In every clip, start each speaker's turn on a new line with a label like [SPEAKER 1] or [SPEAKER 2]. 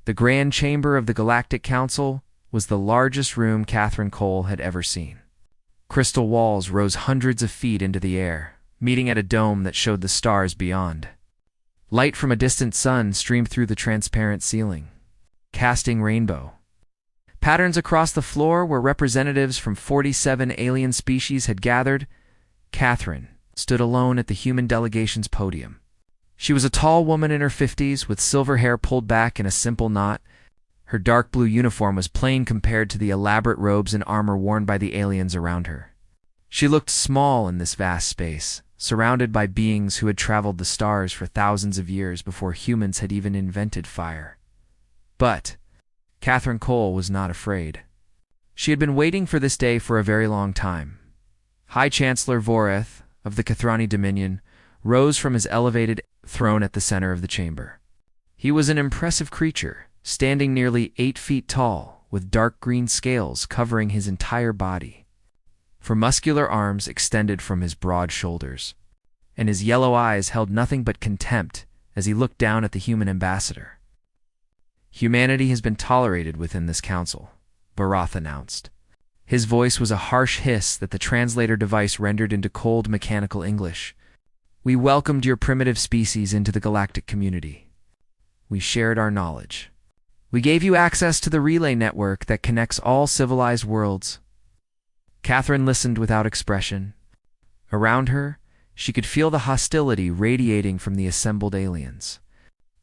[SPEAKER 1] The grand chamber of the Galactic Council was the largest room Catherine Cole had ever seen. Crystal walls rose hundreds of feet into the air, meeting at a dome that showed the stars beyond. Light from a distant sun streamed through the transparent ceiling, casting rainbow patterns across the floor where representatives from 47 alien species had gathered. Catherine stood alone at the human delegation's podium. She was a tall woman in her 50s with silver hair pulled back in a simple knot. Her dark blue uniform was plain compared to the elaborate robes and armor worn by the aliens around her. She looked small in this vast space, surrounded by beings who had traveled the stars for thousands of years before humans had even invented fire. But Catherine Cole was not afraid. She had been waiting for this day for a very long time. High Chancellor Voreth of the Kathrani Dominion rose from his elevated throne at the center of the chamber. He was an impressive creature, standing nearly 8 feet tall, with dark green scales covering his entire body. For muscular arms extended from his broad shoulders, and his yellow eyes held nothing but contempt as he looked down at the human ambassador. "Humanity has been tolerated within this council," Barath announced. His voice was a harsh hiss that the translator device rendered into cold mechanical English. "We welcomed your primitive species into the galactic community. We shared our knowledge. We gave you access to the relay network that connects all civilized worlds." Catherine listened without expression. Around her, she could feel the hostility radiating from the assembled aliens.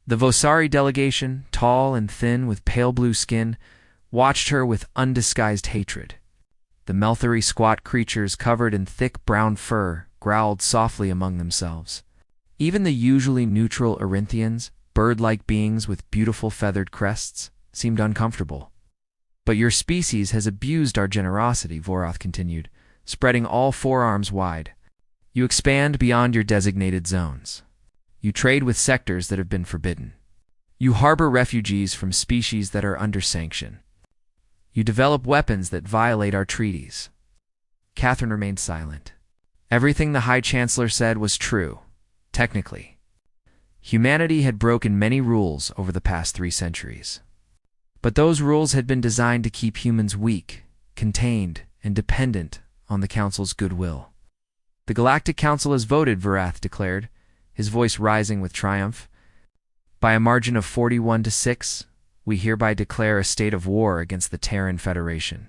[SPEAKER 1] The Vosari delegation, tall and thin with pale blue skin, watched her with undisguised hatred. The Melthery squat creatures covered in thick brown fur growled softly among themselves. Even the usually neutral Erinthians, bird-like beings with beautiful feathered crests, seemed uncomfortable. "But your species has abused our generosity," Vorath continued, spreading all forearms wide. "You expand beyond your designated zones. You trade with sectors that have been forbidden. You harbor refugees from species that are under sanction. You develop weapons that violate our treaties." Catherine remained silent. Everything the High Chancellor said was true, technically. Humanity had broken many rules over the past 3 centuries. But those rules had been designed to keep humans weak, contained, and dependent on the Council's goodwill. "The Galactic Council has voted," Vorath declared, his voice rising with triumph. "By a margin of 41-6, we hereby declare a state of war against the Terran Federation."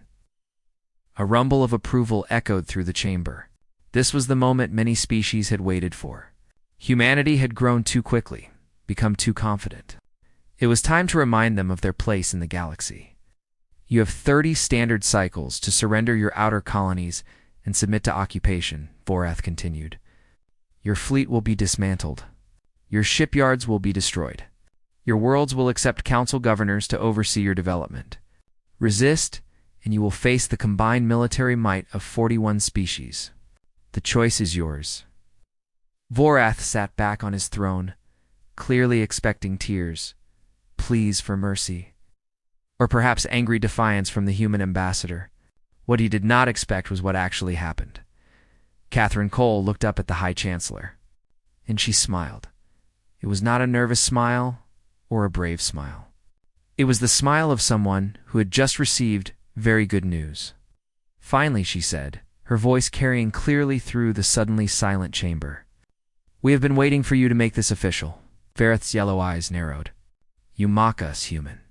[SPEAKER 1] A rumble of approval echoed through the chamber. This was the moment many species had waited for. Humanity had grown too quickly, become too confident. It was time to remind them of their place in the galaxy. "You have 30 standard cycles to surrender your outer colonies and submit to occupation," Vorath continued. "Your fleet will be dismantled. Your shipyards will be destroyed. Your worlds will accept council governors to oversee your development. Resist, and you will face the combined military might of 41 species. The choice is yours." Vorath sat back on his throne, clearly expecting tears, pleas for mercy, or perhaps angry defiance from the human ambassador. What he did not expect was what actually happened. Catherine Cole looked up at the High Chancellor, and she smiled. It was not a nervous smile or a brave smile. It was the smile of someone who had just received very good news. "Finally," she said, her voice carrying clearly through the suddenly silent chamber. "We have been waiting for you to make this official." Vareth's yellow eyes narrowed. "You mock us, human."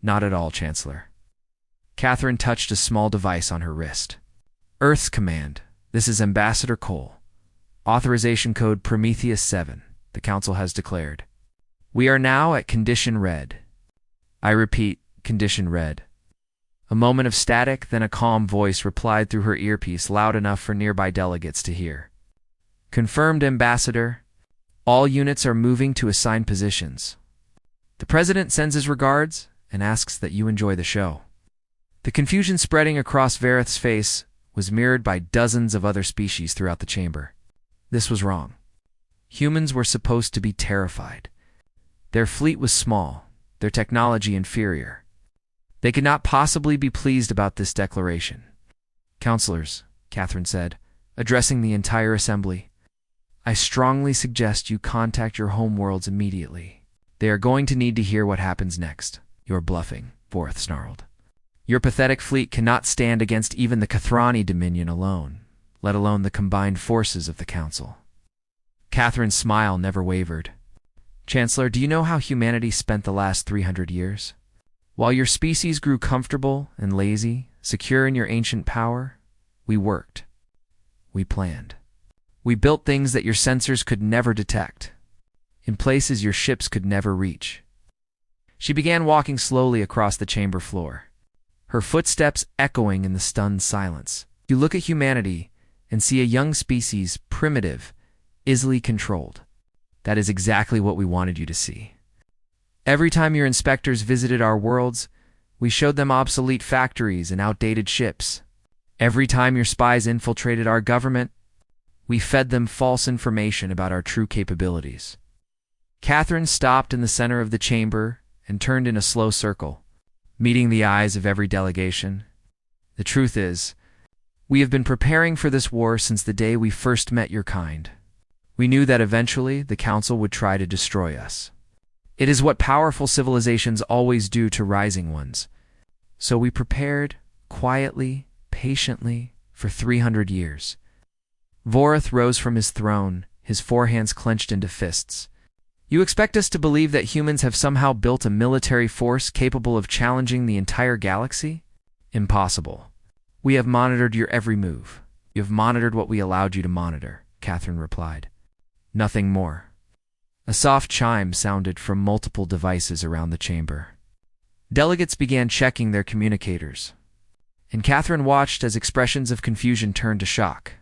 [SPEAKER 1] "Not at all, Chancellor." Catherine touched a small device on her wrist. "Earth's command. This is Ambassador Cole. Authorization code Prometheus 7, the Council has declared. We are now at Condition Red. I repeat, Condition Red." A moment of static, then a calm voice replied through her earpiece loud enough for nearby delegates to hear. "Confirmed, Ambassador. All units are moving to assigned positions. The President sends his regards and asks that you enjoy the show." The confusion spreading across Vareth's face was mirrored by dozens of other species throughout the chamber. This was wrong. Humans were supposed to be terrified. Their fleet was small, their technology inferior. They could not possibly be pleased about this declaration. "Counselors," Catherine said, addressing the entire assembly, "I strongly suggest you contact your homeworlds immediately. They are going to need to hear what happens next. "You're bluffing," Vorth snarled. "Your pathetic fleet cannot stand against even the Kathrani Dominion alone, let alone the combined forces of the Council." Catherine's smile never wavered. "Chancellor, do you know how humanity spent the last 300 years? While your species grew comfortable and lazy, secure in your ancient power, we worked. We planned. We built things that your sensors could never detect, in places your ships could never reach." She began walking slowly across the chamber floor, her footsteps echoing in the stunned silence. "You look at humanity and see a young species, primitive, easily controlled. That is exactly what we wanted you to see. Every time your inspectors visited our worlds, we showed them obsolete factories and outdated ships. Every time your spies infiltrated our government, we fed them false information about our true capabilities." Catherine stopped in the center of the chamber and turned in a slow circle, meeting the eyes of every delegation. "The truth is, we have been preparing for this war since the day we first met your kind. We knew that eventually the Council would try to destroy us. It is what powerful civilizations always do to rising ones. So we prepared, quietly, patiently, for 300 years. Vorth rose from his throne, his forehands clenched into fists. "You expect us to believe that humans have somehow built a military force capable of challenging the entire galaxy? Impossible. We have monitored your every move. You have monitored what we allowed you to monitor," Catherine replied. "Nothing more." A soft chime sounded from multiple devices around the chamber. Delegates began checking their communicators, and Catherine watched as expressions of confusion turned to shock,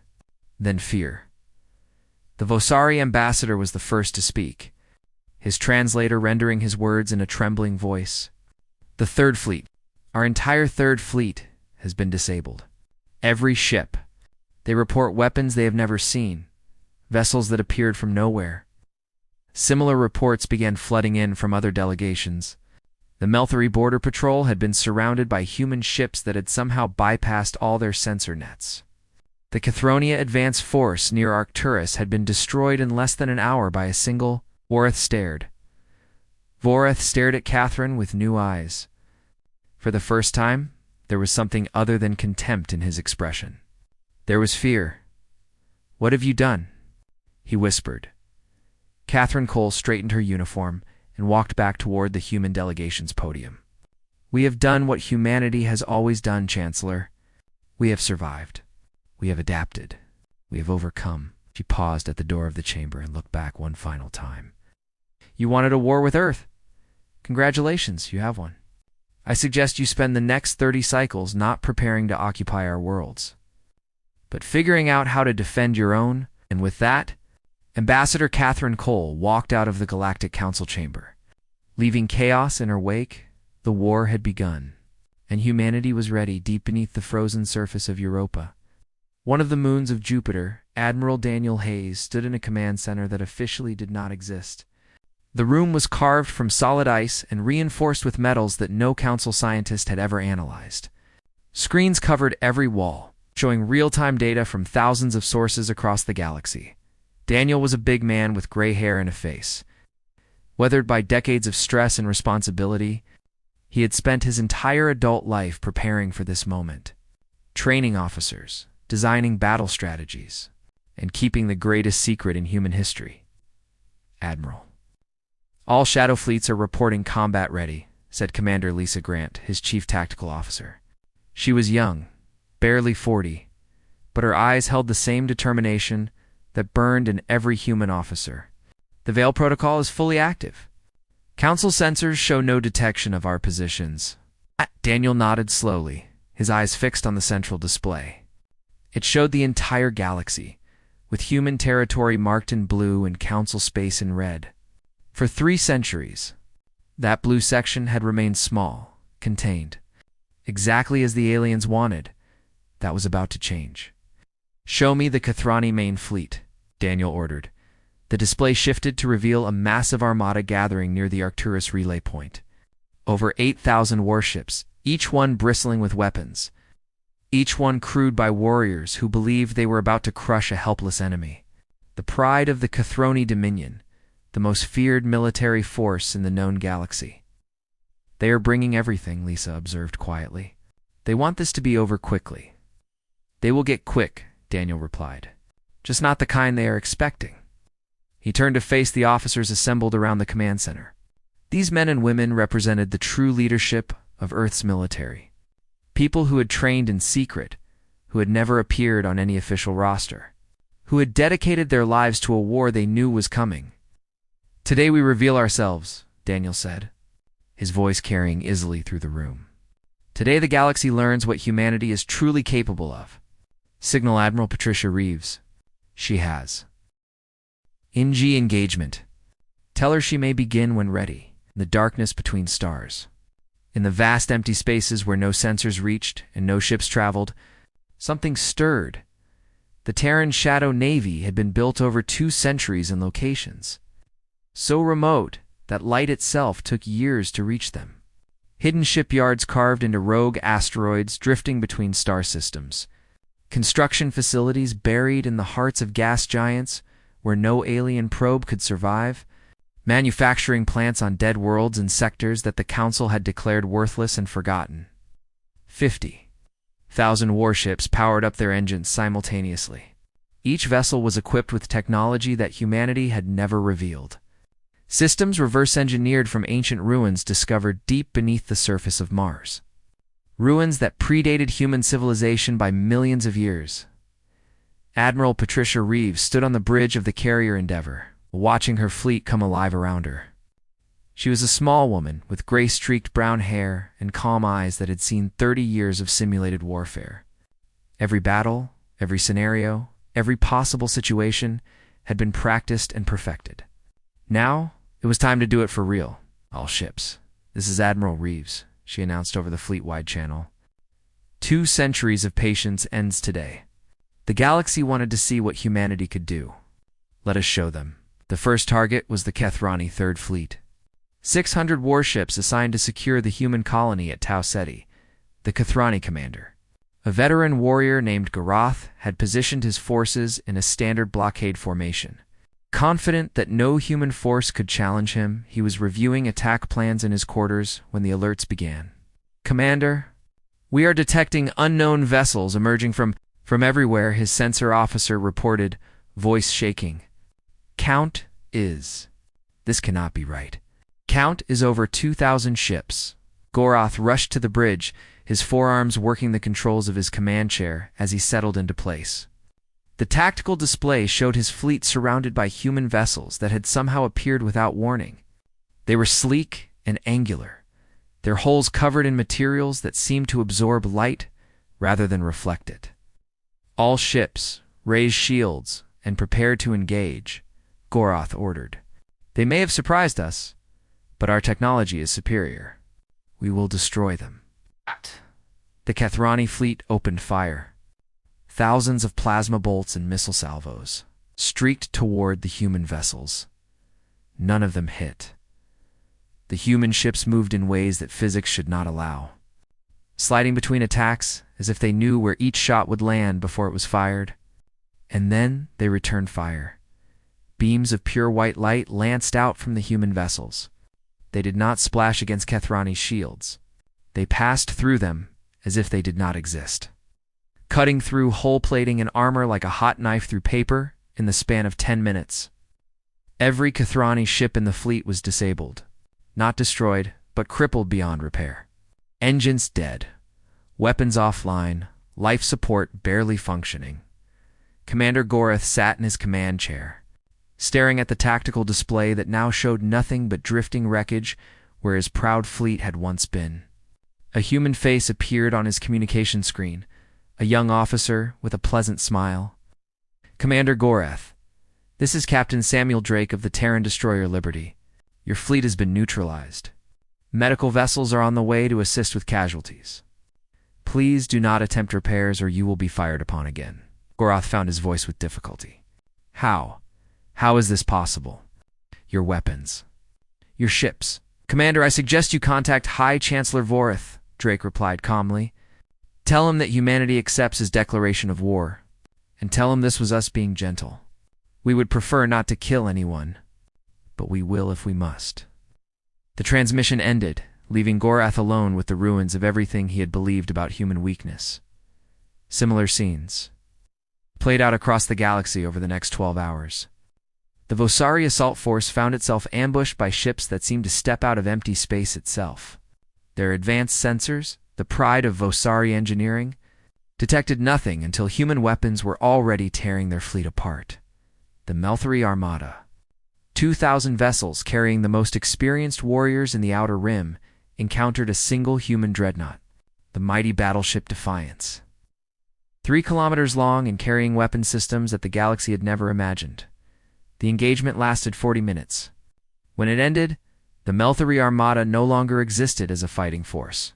[SPEAKER 1] then fear. The Vosari ambassador was the first to speak, his translator rendering his words in a trembling voice. "The Third Fleet, our entire Third Fleet, has been disabled. Every ship. They report weapons they have never seen, vessels that appeared from nowhere." Similar reports began flooding in from other delegations. The Melthari Border Patrol had been surrounded by human ships that had somehow bypassed all their sensor nets. The Cathronia Advance Force near Arcturus had been destroyed in less than an hour by a single. Vorth stared at Catherine with new eyes. For the first time, there was something other than contempt in his expression. There was fear. "What have you done?" he whispered. Catherine Cole straightened her uniform and walked back toward the human delegation's podium. "We have done what humanity has always done, Chancellor. We have survived. We have adapted. We have overcome." She paused at the door of the chamber and looked back one final time. "You wanted a war with Earth. Congratulations, you have one. I suggest you spend the next 30 cycles not preparing to occupy our worlds, but figuring out how to defend your own." And with that, Ambassador Catherine Cole walked out of the Galactic Council chamber. Leaving chaos in her wake, the war had begun, and humanity was ready deep beneath the frozen surface of Europa. One of the moons of Jupiter, Admiral Daniel Hayes, stood in a command center that officially did not exist. The room was carved from solid ice and reinforced with metals that no Council scientist had ever analyzed. Screens covered every wall, showing real-time data from thousands of sources across the galaxy. Daniel was a big man with gray hair and a face. Weathered by decades of stress and responsibility, he had spent his entire adult life preparing for this moment, training officers, designing battle strategies, and keeping the greatest secret in human history. "Admiral, all shadow fleets are reporting combat ready," said Commander Lisa Grant, his chief tactical officer. She was young, barely 40, but her eyes held the same determination that burned in every human officer. "The Veil Protocol is fully active. Council sensors show no detection of our positions." Daniel nodded slowly, his eyes fixed on the central display. It showed the entire galaxy, with human territory marked in blue and Council space in red. For 3 centuries, that blue section had remained small, contained. Exactly as the aliens wanted, that was about to change. "Show me the Kathrani main fleet," Daniel ordered. The display shifted to reveal a massive armada gathering near the Arcturus relay point. Over 8,000 warships, each one bristling with weapons. Each one crewed by warriors who believed they were about to crush a helpless enemy. The pride of the Kathroni Dominion, the most feared military force in the known galaxy. They are bringing everything, Lisa observed quietly. They want this to be over quickly. They will get quick, Daniel replied. Just not the kind they are expecting. He turned to face the officers assembled around the command center. These men and women represented the true leadership of Earth's military. People who had trained in secret, who had never appeared on any official roster, who had dedicated their lives to a war they knew was coming. Today we reveal ourselves, Daniel said, his voice carrying easily through the room. Today the galaxy learns what humanity is truly capable of. Signal Admiral Patricia Reeves. She has. NG engagement. Tell her she may begin when ready, in the darkness between stars. In the vast empty spaces where no sensors reached and no ships traveled, something stirred. The Terran Shadow Navy had been built over 2 centuries in locations so remote that light itself took years to reach them. Hidden shipyards carved into rogue asteroids drifting between star systems. Construction facilities buried in the hearts of gas giants where no alien probe could survive. Manufacturing plants on dead worlds in sectors that the Council had declared worthless and forgotten. 50,000 warships powered up their engines simultaneously. Each vessel was equipped with technology that humanity had never revealed. Systems reverse-engineered from ancient ruins discovered deep beneath the surface of Mars. Ruins that predated human civilization by millions of years. Admiral Patricia Reeves stood on the bridge of the carrier Endeavour, watching her fleet come alive around her. She was a small woman with gray-streaked brown hair and calm eyes that had seen 30 years of simulated warfare. Every battle, every scenario, every possible situation had been practiced and perfected. Now, it was time to do it for real. All ships. This is Admiral Reeves, she announced over the fleet-wide channel. 2 centuries of patience ends today. The galaxy wanted to see what humanity could do. Let us show them. The first target was the Kethrani Third Fleet. 600 warships assigned to secure the human colony at Tau Ceti. The Kethrani commander, a veteran warrior named Garath, had positioned his forces in a standard blockade formation. Confident that no human force could challenge him, he was reviewing attack plans in his quarters when the alerts began. Commander, we are detecting unknown vessels emerging from everywhere, his sensor officer reported, voice shaking. Count is. This cannot be right. Count is over 2,000 ships. Goroth rushed to the bridge, his forearms working the controls of his command chair as he settled into place. The tactical display showed his fleet surrounded by human vessels that had somehow appeared without warning. They were sleek and angular, their hulls covered in materials that seemed to absorb light rather than reflect it. All ships, raise shields, and prepare to engage, Goroth ordered. They may have surprised us, but our technology is superior. We will destroy them. The Kethrani fleet opened fire. Thousands of plasma bolts and missile salvos streaked toward the human vessels. None of them hit. The human ships moved in ways that physics should not allow, sliding between attacks as if they knew where each shot would land before it was fired. And then they returned fire. Beams of pure white light lanced out from the human vessels. They did not splash against Kethrani's shields. They passed through them as if they did not exist, cutting through hull plating and armor like a hot knife through paper in the span of 10 minutes. Every Kethrani ship in the fleet was disabled, not destroyed, but crippled beyond repair. Engines dead, weapons offline, life support barely functioning. Commander Goroth sat in his command chair, staring at the tactical display that now showed nothing but drifting wreckage where his proud fleet had once been. A human face appeared on his communication screen, a young officer with a pleasant smile. Commander Goroth, this is Captain Samuel Drake of the Terran destroyer Liberty. Your fleet has been neutralized. Medical vessels are on the way to assist with casualties. Please do not attempt repairs or you will be fired upon again. Goroth found his voice with difficulty. How? How is this possible? Your weapons. Your ships. Commander, I suggest you contact High Chancellor Vorith, Drake replied calmly. Tell him that humanity accepts his declaration of war, and tell him this was us being gentle. We would prefer not to kill anyone, but we will if we must. The transmission ended, leaving Gorath alone with the ruins of everything he had believed about human weakness. Similar scenes played out across the galaxy over the next 12 hours. The Vosari assault force found itself ambushed by ships that seemed to step out of empty space itself. Their advanced sensors, the pride of Vosari engineering, detected nothing until human weapons were already tearing their fleet apart. The Melthari Armada, 2,000 vessels carrying the most experienced warriors in the Outer Rim, encountered a single human dreadnought, the mighty battleship Defiance. 3 kilometers long and carrying weapon systems that the galaxy had never imagined. The engagement lasted 40 minutes. When it ended, the Melthari Armada no longer existed as a fighting force.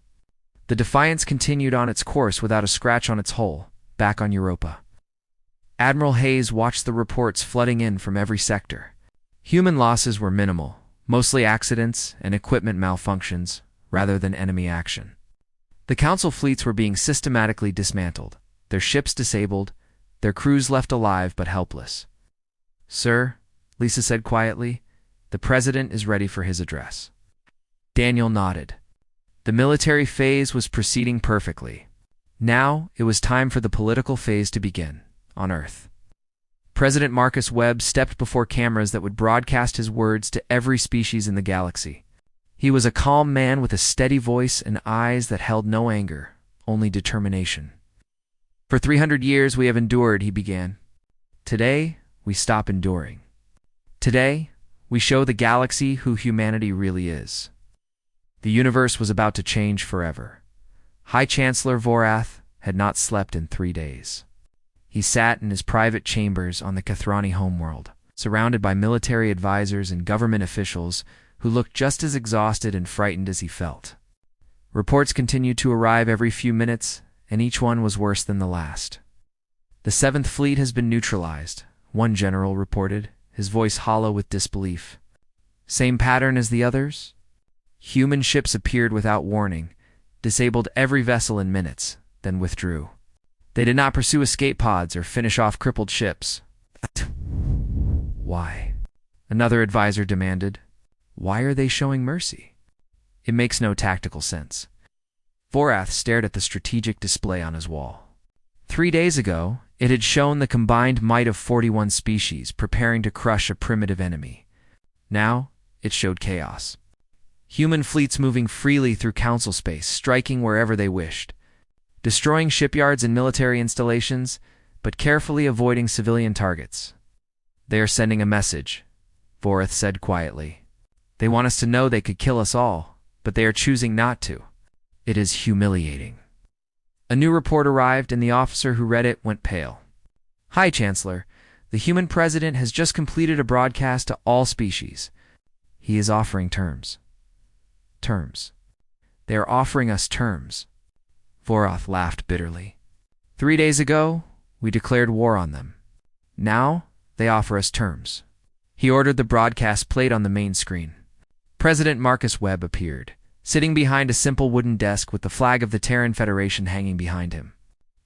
[SPEAKER 1] The Defiance continued on its course without a scratch on its hull, back on Europa. Admiral Hayes watched the reports flooding in from every sector. Human losses were minimal, mostly accidents and equipment malfunctions, rather than enemy action. The Council fleets were being systematically dismantled, their ships disabled, their crews left alive but helpless. "Sir," Lisa said quietly, "the President is ready for his address." Daniel nodded. The military phase was proceeding perfectly. Now it was time for the political phase to begin, on Earth. President Marcus Webb stepped before cameras that would broadcast his words to every species in the galaxy. He was a calm man with a steady voice and eyes that held no anger, only determination. "For 300 years we have endured," he began. "Today, we stop enduring. Today, we show the galaxy who humanity really is." The universe was about to change forever. High Chancellor Vorath had not slept in 3 days. He sat in his private chambers on the Kathrani homeworld, surrounded by military advisors and government officials who looked just as exhausted and frightened as he felt. Reports continued to arrive every few minutes, and each one was worse than the last. "The 7th Fleet has been neutralized," one general reported, his voice hollow with disbelief. "Same pattern as the others?" Human ships appeared without warning, disabled every vessel in minutes, then withdrew. They did not pursue escape pods or finish off crippled ships. "Why?" another advisor demanded. "Why are they showing mercy? It makes no tactical sense." Vorath stared at the strategic display on his wall. 3 days ago, it had shown the combined might of 41 species preparing to crush a primitive enemy. Now, it showed chaos. Human fleets moving freely through Council space, striking wherever they wished, destroying shipyards and military installations, but carefully avoiding civilian targets. "They are sending a message," Vorath said quietly. "They want us to know they could kill us all, but they are choosing not to. It is humiliating." A new report arrived, and the officer who read it went pale. "Hi, Chancellor. The human president has just completed a broadcast to all species. He is offering terms." "Terms? They are offering us terms." Vorath laughed bitterly. 3 days ago, we declared war on them. Now, they offer us terms." He ordered the broadcast played on the main screen. President Marcus Webb appeared, sitting behind a simple wooden desk with the flag of the Terran Federation hanging behind him.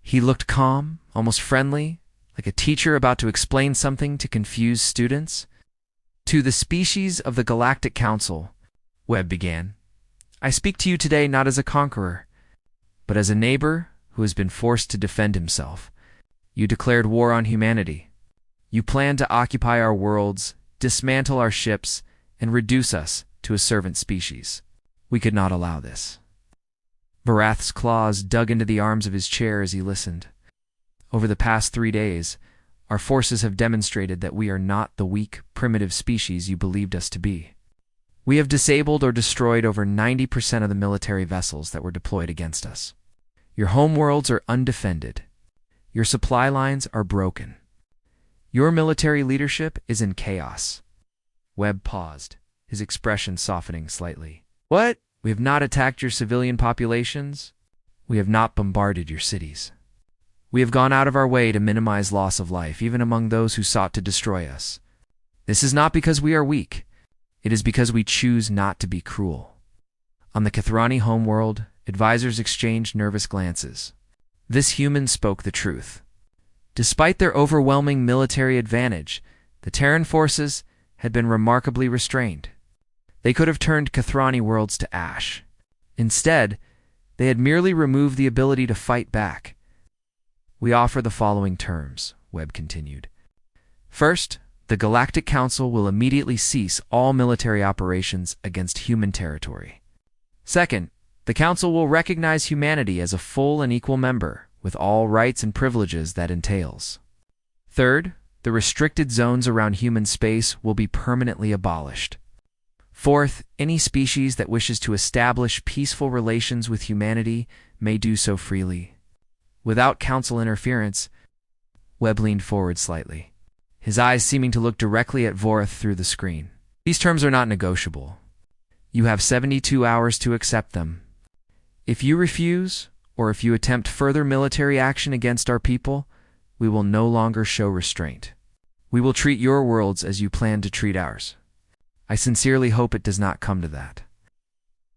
[SPEAKER 1] He looked calm, almost friendly, like a teacher about to explain something to confused students. "To the species of the Galactic Council," Webb began, "I speak to you today not as a conqueror, but as a neighbor who has been forced to defend himself. You declared war on humanity. You plan to occupy our worlds, dismantle our ships, and reduce us to a servant species. We could not allow this." Vorath's claws dug into the arms of his chair as he listened. "Over the past 3 days, our forces have demonstrated that we are not the weak, primitive species you believed us to be. We have disabled or destroyed over 90% of the military vessels that were deployed against us. Your homeworlds are undefended. Your supply lines are broken. Your military leadership is in chaos." Webb paused, his expression softening slightly. "What? We have not attacked your civilian populations. We have not bombarded your cities. We have gone out of our way to minimize loss of life, even among those who sought to destroy us. This is not because we are weak. It is because we choose not to be cruel." On the Kathrani homeworld, advisors exchanged nervous glances. This human spoke the truth. Despite their overwhelming military advantage, the Terran forces had been remarkably restrained. They could have turned Kathrani worlds to ash, Instead, they had merely removed the ability to fight back. "We offer the following terms," Webb continued. "First, the Galactic Council will immediately cease all military operations against human territory. Second, the Council will recognize humanity as a full and equal member, with all rights and privileges that entails. Third, the restricted zones around human space will be permanently abolished. Fourth, any species that wishes to establish peaceful relations with humanity may do so freely, without Council interference." Webb leaned forward slightly, his eyes seeming to look directly at Vorath through the screen. "These terms are not negotiable. You have 72 hours to accept them. If you refuse, or if you attempt further military action against our people, we will no longer show restraint. We will treat your worlds as you plan to treat ours. I sincerely hope it does not come to that."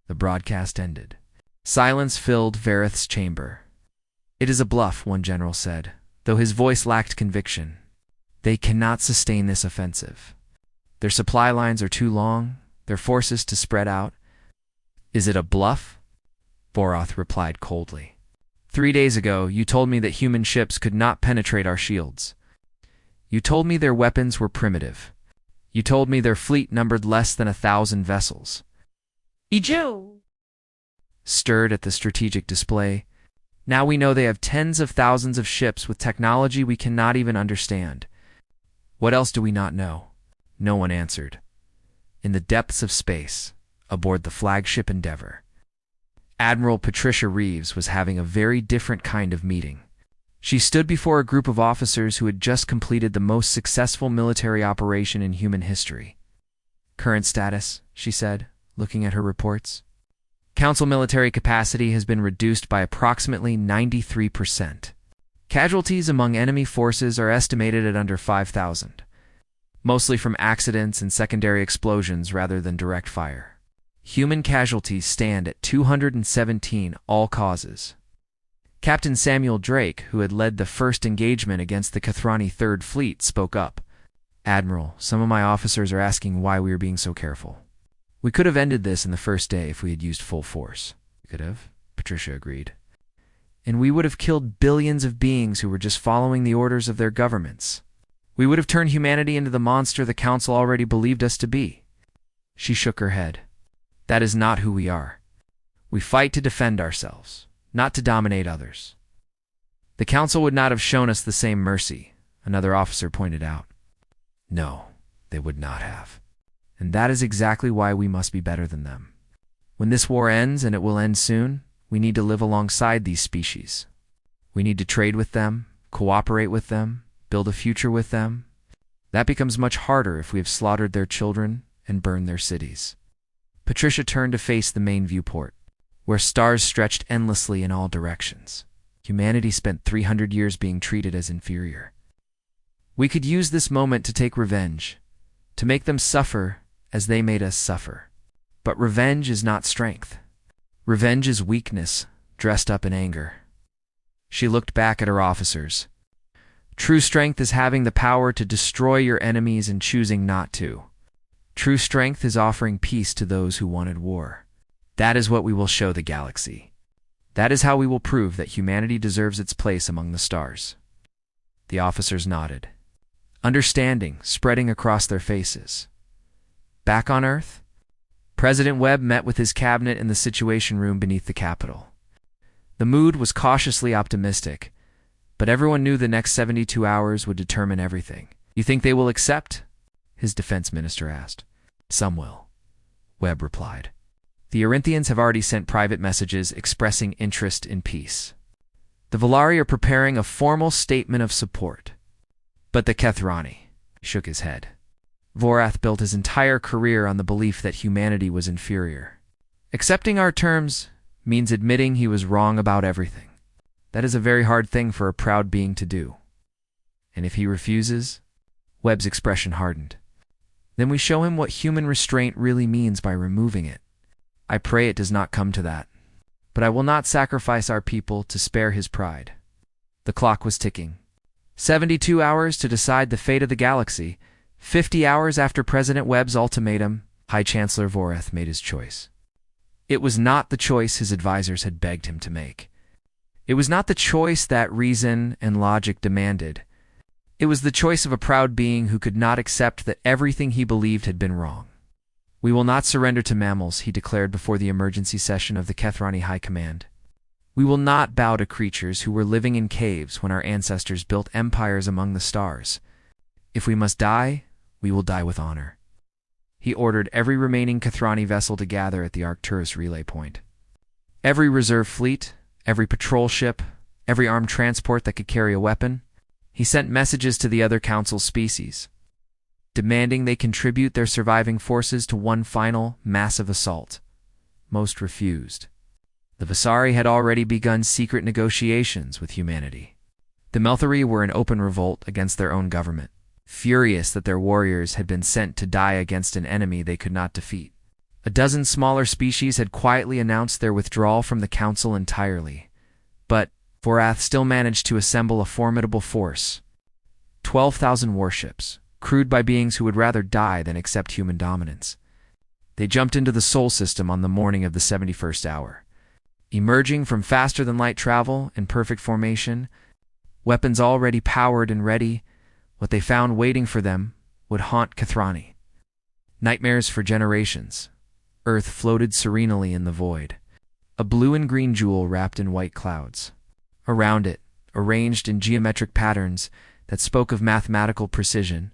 [SPEAKER 1] The broadcast ended. Silence filled Vareth's chamber. "It is a bluff," one general said, though his voice lacked conviction. "They cannot sustain this offensive. Their supply lines are too long, their forces to spread out." "Is it a bluff?" Vorath replied coldly. 3 days ago, you told me that human ships could not penetrate our shields. You told me their weapons were primitive. You told me their fleet numbered less than 1,000 vessels." Ijo! Stirred at the strategic display. "Now we know they have tens of thousands of ships with technology we cannot even understand. What else do we not know?" No one answered. In the depths of space, aboard the flagship Endeavour, Admiral Patricia Reeves was having a very different kind of meeting. She stood before a group of officers who had just completed the most successful military operation in human history. "Current status," she said, looking at her reports. "Council military capacity has been reduced by approximately 93%. Casualties among enemy forces are estimated at under 5,000, mostly from accidents and secondary explosions rather than direct fire. Human casualties stand at 217 all causes." Captain Samuel Drake, who had led the first engagement against the Kathrani Third Fleet, spoke up. "Admiral, some of my officers are asking why we are being so careful. We could have ended this in the first day if we had used full force." "We could have," Patricia agreed. "And we would have killed billions of beings who were just following the orders of their governments. We would have turned humanity into the monster the Council already believed us to be." She shook her head. "That is not who we are. We fight to defend ourselves, not to dominate others." "The Council would not have shown us the same mercy," another officer pointed out. "No, they would not have. And that is exactly why we must be better than them. When this war ends, and it will end soon, we need to live alongside these species. We need to trade with them, cooperate with them, build a future with them. That becomes much harder if we have slaughtered their children and burned their cities." Patricia turned to face the main viewport, where stars stretched endlessly in all directions. Humanity spent 300 years being treated as inferior. "We could use this moment to take revenge, to make them suffer as they made us suffer. But revenge is not strength. Revenge is weakness, dressed up in anger." She looked back at her officers. "True strength is having the power to destroy your enemies and choosing not to. True strength is offering peace to those who wanted war. That is what we will show the galaxy. That is how we will prove that humanity deserves its place among the stars." The officers nodded, understanding spreading across their faces. Back on Earth, President Webb met with his cabinet in the Situation Room beneath the Capitol. The mood was cautiously optimistic, but everyone knew the next 72 hours would determine everything. "You think they will accept?" his defense minister asked. "Some will," Webb replied. "The Arinthians have already sent private messages expressing interest in peace. The Volari are preparing a formal statement of support. But the Kathrani," shook his head. "Vorath built his entire career on the belief that humanity was inferior. Accepting our terms means admitting he was wrong about everything. That is a very hard thing for a proud being to do. And if he refuses," Webb's expression hardened, "then we show him what human restraint really means by removing it. I pray it does not come to that. But I will not sacrifice our people to spare his pride." The clock was ticking. 72 hours to decide the fate of the galaxy. 50 hours after President Webb's ultimatum, High Chancellor Vorath made his choice. It was not the choice his advisors had begged him to make. It was not the choice that reason and logic demanded. It was the choice of a proud being who could not accept that everything he believed had been wrong. "We will not surrender to mammals," he declared before the emergency session of the Kethrani High Command. "We will not bow to creatures who were living in caves when our ancestors built empires among the stars. If we must die, we will die with honor." He ordered every remaining Kethrani vessel to gather at the Arcturus relay point. Every reserve fleet, every patrol ship, every armed transport that could carry a weapon. He sent messages to the other Council species, demanding they contribute their surviving forces to one final, massive assault. Most refused. The Visari had already begun secret negotiations with humanity. The Melthari were in open revolt against their own government, furious that their warriors had been sent to die against an enemy they could not defeat. A dozen smaller species had quietly announced their withdrawal from the Council entirely, but Vorath still managed to assemble a formidable force. 12,000 warships, crewed by beings who would rather die than accept human dominance. They jumped into the Sol system on the morning of the 71st hour. Emerging from faster-than-light travel in perfect formation, weapons already powered and ready, what they found waiting for them would haunt Kethrani. Nightmares for generations. Earth floated serenely in the void, a blue and green jewel wrapped in white clouds. Around it, arranged in geometric patterns that spoke of mathematical precision,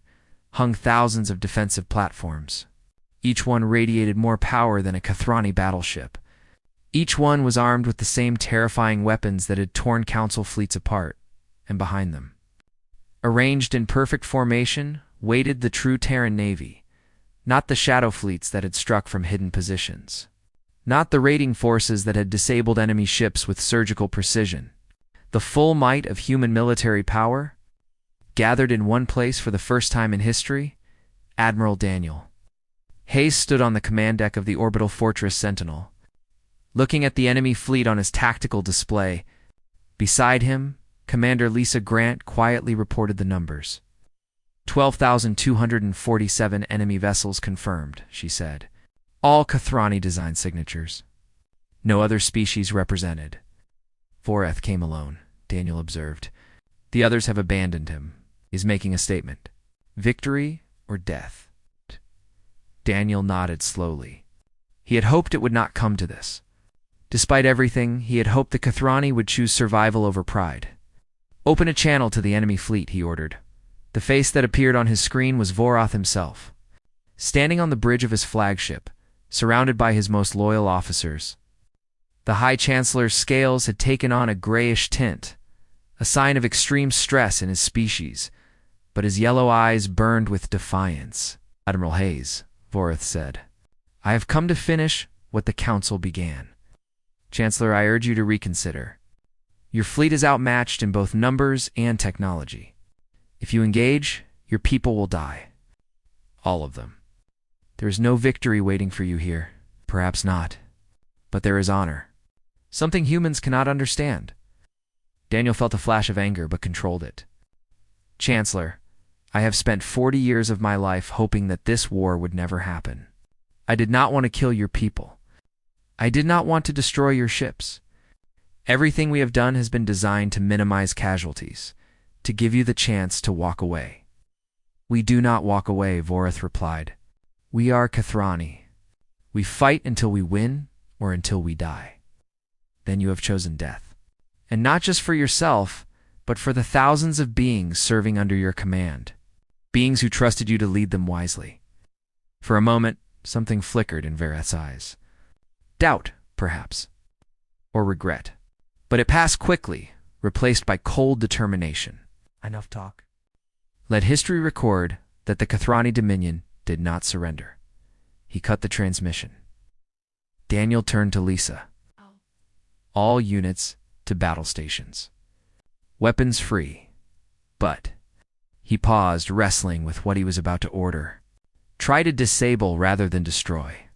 [SPEAKER 1] hung thousands of defensive platforms. Each one radiated more power than a Kethrani battleship. Each one was armed with the same terrifying weapons that had torn Council fleets apart, and behind them, arranged in perfect formation, waited the true Terran Navy, not the shadow fleets that had struck from hidden positions, not the raiding forces that had disabled enemy ships with surgical precision. The full might of human military power, gathered in one place for the first time in history. Admiral Daniel Hayes stood on the command deck of the orbital fortress Sentinel, looking at the enemy fleet on his tactical display. Beside him, Commander Lisa Grant quietly reported the numbers. 12,247 enemy vessels confirmed, she said. All Kethrani design signatures. No other species represented. Vorath came alone, Daniel observed. The others have abandoned him. He's making a statement. Victory or death? Daniel nodded slowly. He had hoped it would not come to this. Despite everything, he had hoped the Kethrani would choose survival over pride. Open a channel to the enemy fleet, he ordered. The face that appeared on his screen was Vorath himself, standing on the bridge of his flagship, surrounded by his most loyal officers. The High Chancellor's scales had taken on a grayish tint, a sign of extreme stress in his species, but his yellow eyes burned with defiance. Admiral Hayes, Vorath said, I have come to finish what the Council began. Chancellor, I urge you to reconsider. Your fleet is outmatched in both numbers and technology. If you engage, your people will die. All of them. There is no victory waiting for you here. Perhaps not. But there is honor. Something humans cannot understand. Daniel felt a flash of anger, but controlled it. Chancellor, I have spent 40 years of my life hoping that this war would never happen. I did not want to kill your people. I did not want to destroy your ships. Everything we have done has been designed to minimize casualties, to give you the chance to walk away. We do not walk away, Vorath replied. We are Kethrani. We fight until we win or until we die. Then you have chosen death. And not just for yourself, but for the thousands of beings serving under your command. Beings who trusted you to lead them wisely. For a moment, something flickered in Vorath's eyes. Doubt, perhaps. Or regret. But it passed quickly, replaced by cold determination. Enough talk. Let history record that the Kethrani Dominion did not surrender. He cut the transmission. Daniel turned to Lisa. All units to battle stations. Weapons free. But he paused, wrestling with what he was about to order. Try to disable rather than destroy.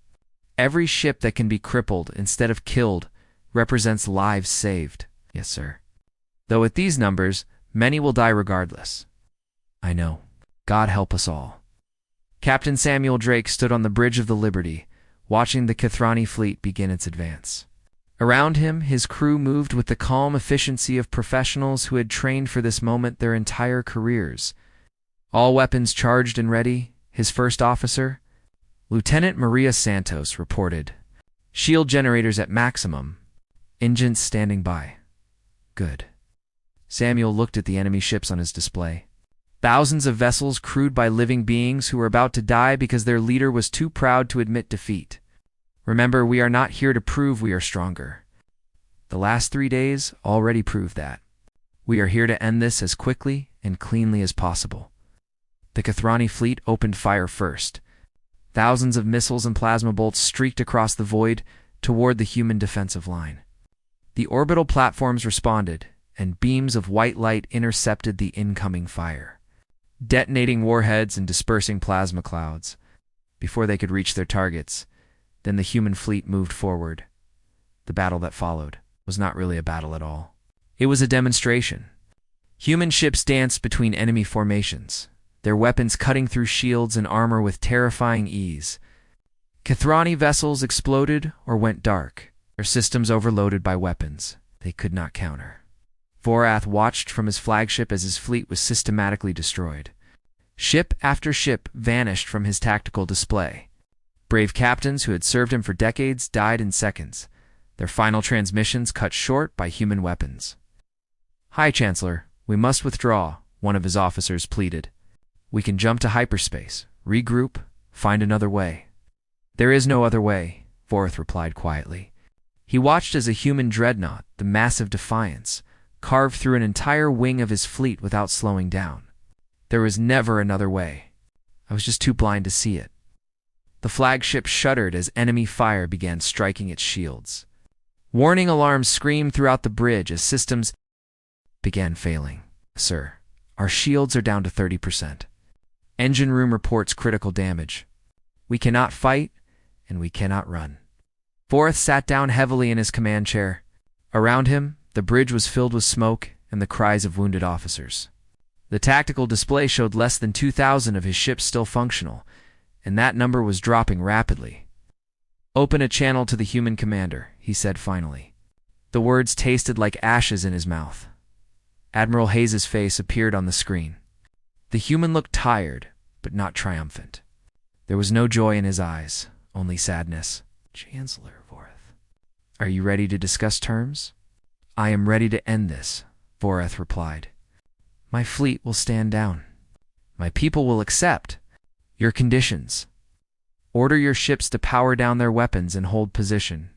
[SPEAKER 1] Every ship that can be crippled instead of killed represents lives saved. Yes, sir. Though at these numbers, many will die regardless. I know. God help us all. Captain Samuel Drake stood on the bridge of the Liberty, watching the Kathrani fleet begin its advance. Around him, his crew moved with the calm efficiency of professionals who had trained for this moment their entire careers. All weapons charged and ready, his first officer, Lieutenant Maria Santos, reported. Shield generators at maximum. Engines standing by. Good. Samuel looked at the enemy ships on his display. Thousands of vessels crewed by living beings who were about to die because their leader was too proud to admit defeat. Remember, we are not here to prove we are stronger. The last 3 days already proved that. We are here to end this as quickly and cleanly as possible. The Kathrani fleet opened fire first. Thousands of missiles and plasma bolts streaked across the void toward the human defensive line. The orbital platforms responded, and beams of white light intercepted the incoming fire, detonating warheads and dispersing plasma clouds. Before they could reach their targets, then the human fleet moved forward. The battle that followed was not really a battle at all. It was a demonstration. Human ships danced between enemy formations, their weapons cutting through shields and armor with terrifying ease. Kathrani vessels exploded or went dark, their systems overloaded by weapons they could not counter. Vorath watched from his flagship as his fleet was systematically destroyed. Ship after ship vanished from his tactical display. Brave captains who had served him for decades died in seconds, their final transmissions cut short by human weapons. "High Chancellor, we must withdraw," one of his officers pleaded. "We can jump to hyperspace, regroup, find another way." "There is no other way," Vorath replied quietly. He watched as a human dreadnought, the massive Defiance, carved through an entire wing of his fleet without slowing down. There was never another way. I was just too blind to see it. The flagship shuddered as enemy fire began striking its shields. Warning alarms screamed throughout the bridge as systems began failing. "Sir, our shields are down to 30%. Engine room reports critical damage. We cannot fight, and we cannot run." Vorath sat down heavily in his command chair. Around him, the bridge was filled with smoke and the cries of wounded officers. The tactical display showed less than 2,000 of his ships still functional, and that number was dropping rapidly. "Open a channel to the human commander," he said finally. The words tasted like ashes in his mouth. Admiral Hayes's face appeared on the screen. The human looked tired, but not triumphant. There was no joy in his eyes, only sadness. "Chancellor Vorath, are you ready to discuss terms?" "I am ready to end this," Vorath replied. "My fleet will stand down. My people will accept your conditions. Order your ships to power down their weapons and hold position.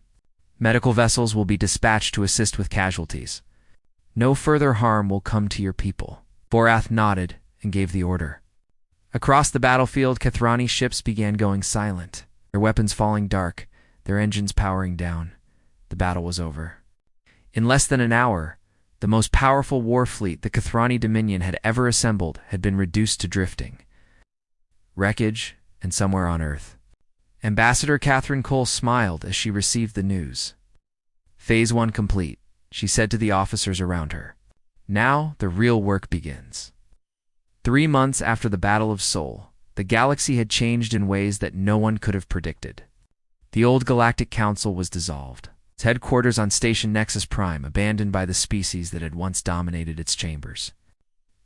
[SPEAKER 1] Medical vessels will be dispatched to assist with casualties. No further harm will come to your people." Vorath nodded and gave the order. Across the battlefield, Kathrani ships began going silent, their weapons falling dark, their engines powering down. The battle was over. In less than an hour, the most powerful war fleet the Kathrani Dominion had ever assembled had been reduced to drifting. Wreckage, and somewhere on Earth. Ambassador Catherine Cole smiled as she received the news. "Phase 1 complete," she said to the officers around her. "Now the real work begins." 3 months after the Battle of Sol, the galaxy had changed in ways that no one could have predicted. The old Galactic Council was dissolved, its headquarters on Station Nexus Prime abandoned by the species that had once dominated its chambers.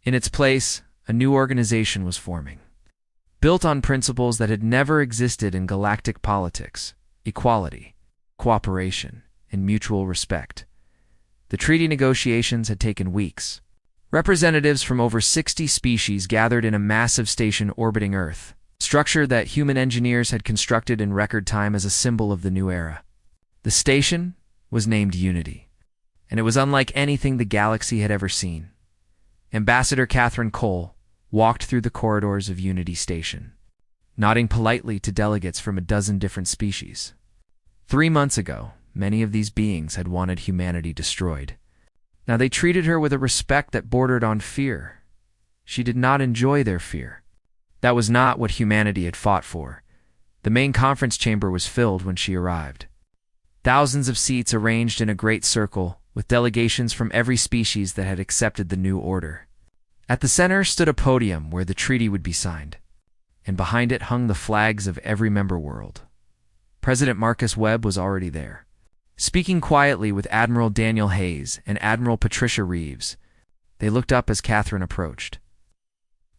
[SPEAKER 1] In its place, a new organization was forming, built on principles that had never existed in galactic politics: equality, cooperation, and mutual respect. The treaty negotiations had taken weeks. Representatives from over 60 species gathered in a massive station orbiting Earth, a structure that human engineers had constructed in record time as a symbol of the new era. The station was named Unity, and it was unlike anything the galaxy had ever seen. Ambassador Catherine Cole walked through the corridors of Unity Station, nodding politely to delegates from a dozen different species. 3 months ago, many of these beings had wanted humanity destroyed. Now they treated her with a respect that bordered on fear. She did not enjoy their fear. That was not what humanity had fought for. The main conference chamber was filled when she arrived. Thousands of seats arranged in a great circle, with delegations from every species that had accepted the new order. At the center stood a podium where the treaty would be signed, and behind it hung the flags of every member world. President Marcus Webb was already there. Speaking quietly with Admiral Daniel Hayes and Admiral Patricia Reeves, they looked up as Catherine approached.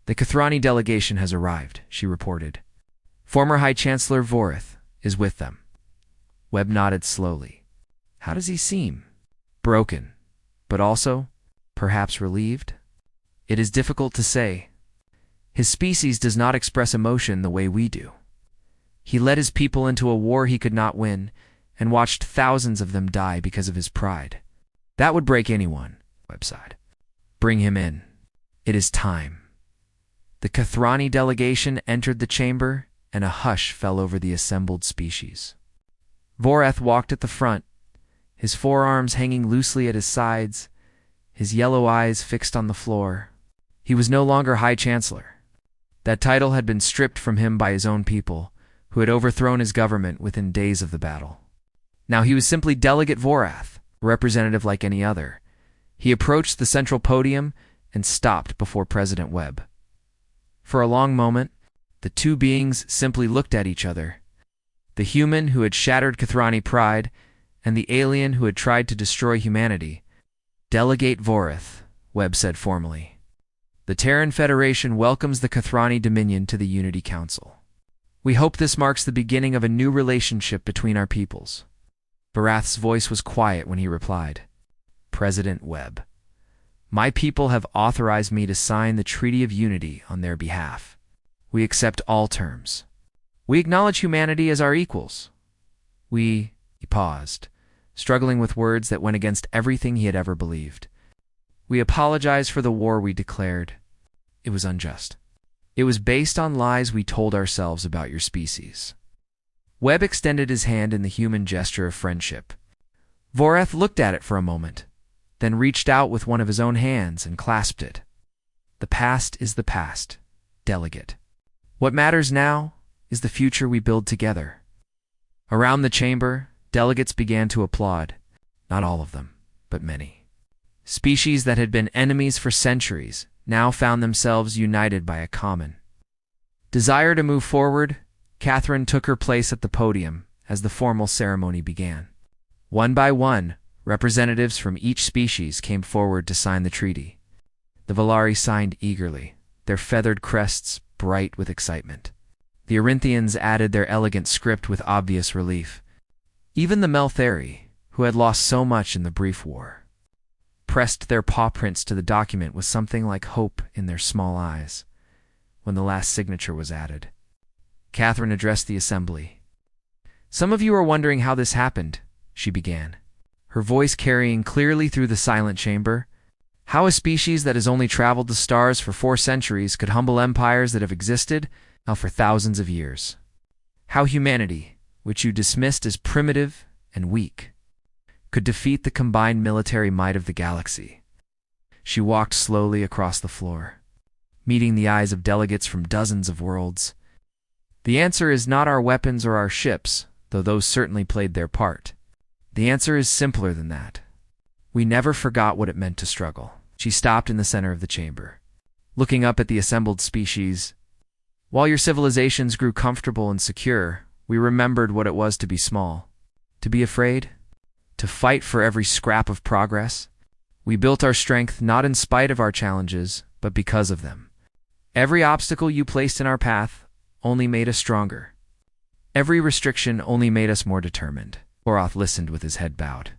[SPEAKER 1] "The Kathrani delegation has arrived," she reported. "Former High Chancellor Vorith is with them." Webb nodded slowly. How does he seem? Broken, but also, perhaps relieved? It is difficult to say. His species does not express emotion the way we do. He led his people into a war he could not win, and watched thousands of them die because of his pride. That would break anyone, Webb sighed. Bring him in. It is time. The Kathrani delegation entered the chamber, and a hush fell over the assembled species. Voreth walked at the front, his forearms hanging loosely at his sides, his yellow eyes fixed on the floor. He was no longer High Chancellor. That title had been stripped from him by his own people, who had overthrown his government within days of the battle. Now he was simply Delegate Vorath, a representative like any other. He approached the central podium and stopped before President Webb. For a long moment, the two beings simply looked at each other. The human who had shattered Kathrani pride, and the alien who had tried to destroy humanity. "Delegate Voreth," Webb said formally. "The Terran Federation welcomes the Kathrani Dominion to the Unity Council. We hope this marks the beginning of a new relationship between our peoples." Vorath's voice was quiet when he replied, "President Webb, my people have authorized me to sign the Treaty of Unity on their behalf. We accept all terms. We acknowledge humanity as our equals. He paused, struggling with words that went against everything he had ever believed. "We apologize for the war we declared. It was unjust. It was based on lies we told ourselves about your species." Webb extended his hand in the human gesture of friendship. Voreth looked at it for a moment, then reached out with one of his own hands and clasped it. "The past is the past, Delegate. What matters now is the future we build together." Around the chamber, delegates began to applaud. Not all of them, but many. Species that had been enemies for centuries now found themselves united by a common desire to move forward. Catherine took her place at the podium as the formal ceremony began. One by one, representatives from each species came forward to sign the treaty. The Valari signed eagerly, their feathered crests bright with excitement. The Arinthians added their elegant script with obvious relief. Even the Meltheri, who had lost so much in the brief war, pressed their paw prints to the document with something like hope in their small eyes. When the last signature was added, Catherine addressed the assembly. "Some of you are wondering how this happened," she began, her voice carrying clearly through the silent chamber. "How a species that has only traveled the stars for 4 centuries could humble empires that have existed now for thousands of years. How humanity, which you dismissed as primitive and weak, could defeat the combined military might of the galaxy." She walked slowly across the floor, meeting the eyes of delegates from dozens of worlds. "The answer is not our weapons or our ships, though those certainly played their part. The answer is simpler than that. We never forgot what it meant to struggle." She stopped in the center of the chamber, looking up at the assembled species. "While your civilizations grew comfortable and secure, we remembered what it was to be small, to be afraid, to fight for every scrap of progress. We built our strength not in spite of our challenges, but because of them. Every obstacle you placed in our path only made us stronger. Every restriction only made us more determined." Vorath listened with his head bowed.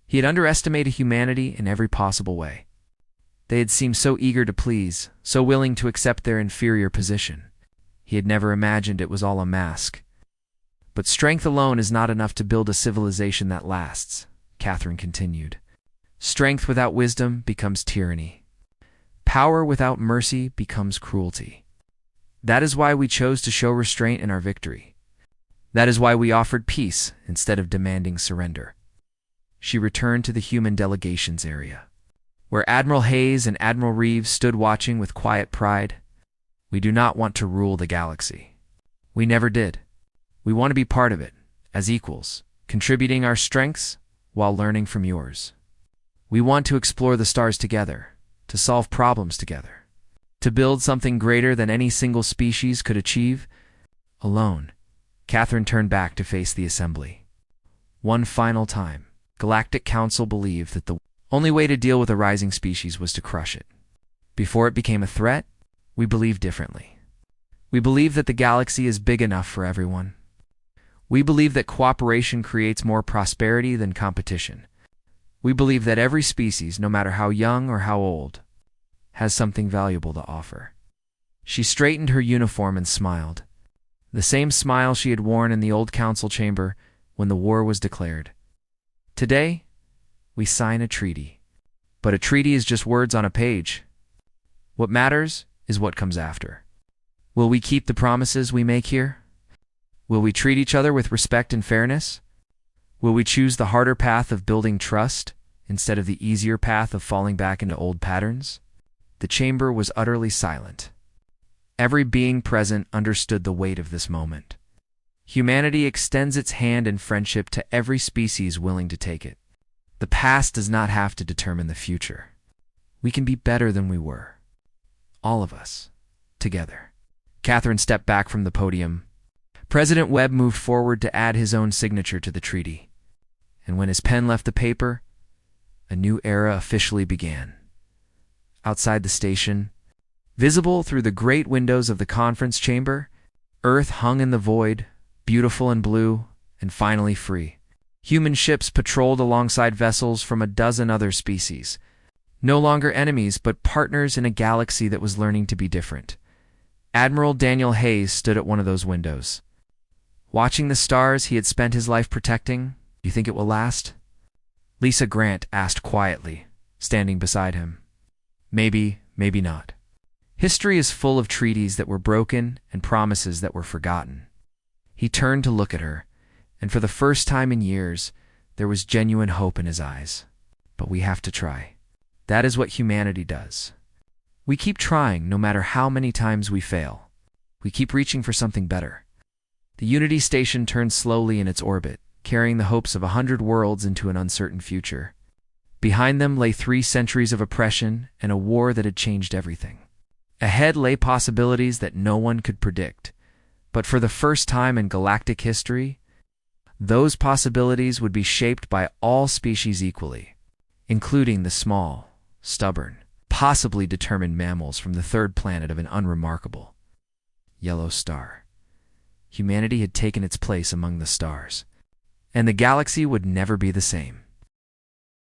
[SPEAKER 1] He had underestimated humanity in every possible way. They had seemed so eager to please, so willing to accept their inferior position. He had never imagined it was all a mask. "But strength alone is not enough to build a civilization that lasts," Catherine continued. "Strength without wisdom becomes tyranny. Power without mercy becomes cruelty. That is why we chose to show restraint in our victory. That is why we offered peace instead of demanding surrender." She returned to the human delegations area, where Admiral Hayes and Admiral Reeves stood watching with quiet pride. "We do not want to rule the galaxy. We never did. We want to be part of it, as equals, contributing our strengths while learning from yours. We want to explore the stars together, to solve problems together, to build something greater than any single species could achieve alone." Catherine turned back to face the assembly. One final time, Galactic Council believed that the only way to deal with a rising species was to crush it. Before it became a threat, we believed differently. We believe that the galaxy is big enough for everyone. We believe that cooperation creates more prosperity than competition. We believe that every species, no matter how young or how old, has something valuable to offer. She straightened her uniform and smiled, the same smile she had worn in the old council chamber when the war was declared. Today, we sign a treaty. But a treaty is just words on a page. What matters is what comes after. Will we keep the promises we make here? Will we treat each other with respect and fairness? Will we choose the harder path of building trust instead of the easier path of falling back into old patterns? The chamber was utterly silent. Every being present understood the weight of this moment. Humanity extends its hand in friendship to every species willing to take it. The past does not have to determine the future. We can be better than we were. All of us, together. Catherine stepped back from the podium. President Webb moved forward to add his own signature to the treaty. And when his pen left the paper, a new era officially began. Outside the station, visible through the great windows of the conference chamber, Earth hung in the void, beautiful and blue, and finally free. Human ships patrolled alongside vessels from a dozen other species. No longer enemies, but partners in a galaxy that was learning to be different. Admiral Daniel Hayes stood at one of those windows. Watching the stars he had spent his life protecting, do you think it will last? Lisa Grant asked quietly, standing beside him. Maybe, maybe not. History is full of treaties that were broken and promises that were forgotten. He turned to look at her, and for the first time in years, there was genuine hope in his eyes. But we have to try. That is what humanity does. We keep trying no matter how many times we fail. We keep reaching for something better. The Unity Station turned slowly in its orbit, carrying the hopes of 100 worlds into an uncertain future. Behind them lay 3 centuries of oppression and a war that had changed everything. Ahead lay possibilities that no one could predict. But for the first time in galactic history, those possibilities would be shaped by all species equally, including the small, stubborn, possibly determined mammals from the 3rd planet of an unremarkable yellow star. Humanity had taken its place among the stars, and the galaxy would never be the same.